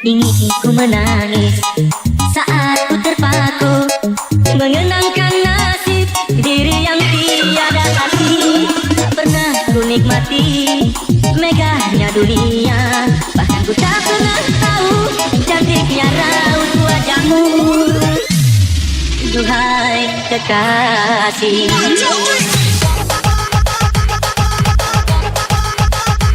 Ingin ku menangis saat ku terpaku mengenangkan nasib diri yang tiada arti. Tak pernah ku nikmati megahnya dunia, bahkan ku tak pernah tahu cantiknya raut wajahmu. Duhai kekasih,